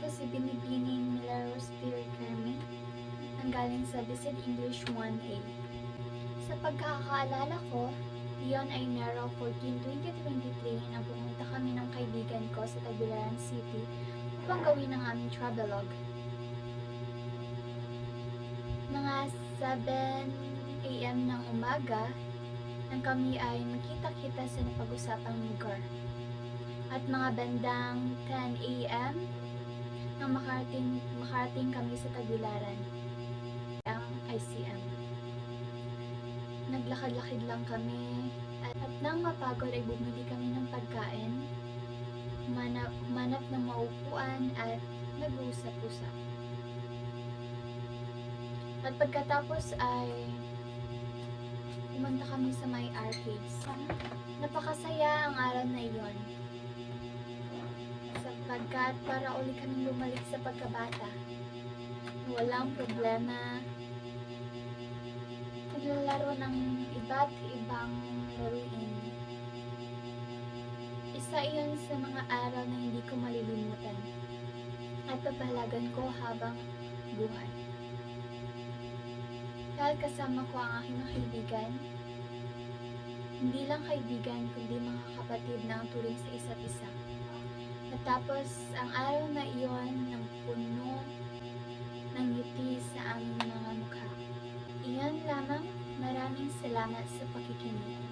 si Binibining Milagros Pirkermi, nanggaling sa Visit English 1A. Sa pagkakaalala ko, iyon ay Enero 14, 2023 nang pumunta kami ng kaibigan ko sa Tagbilaran City upang gawin ang aming travelogue. Mga 7 AM ng umaga nang kami ay magkita-kita sa napag-usapang lugar. At mga bandang 10 AM nang makarating kami sa Tagbilaran, ang ICM. Naglakad-lakad lang kami at nang mapagod ay bumili kami ng pagkain, humanap ng maupuan at nag-uusap-usap. At pagkatapos ay pumunta kami sa may arcades. Napakasaya ang araw na iyon, sapagkat para uli kaming bumalik sa pagkabata. Walang problema, naglalaro ng iba't ibang laruin. Isa iyon sa mga araw na hindi ko malilimutan at papahalagan ko habang buhay. Dahil kasama ko ang aking mga kaibigan, hindi lang kaibigan kundi mga kapatid na ang turing sa isa't isa. Natapos ang araw na iyon ng puno ng ngiti sa aming mga mukha. Iyan lamang, maraming salamat sa pakikinig.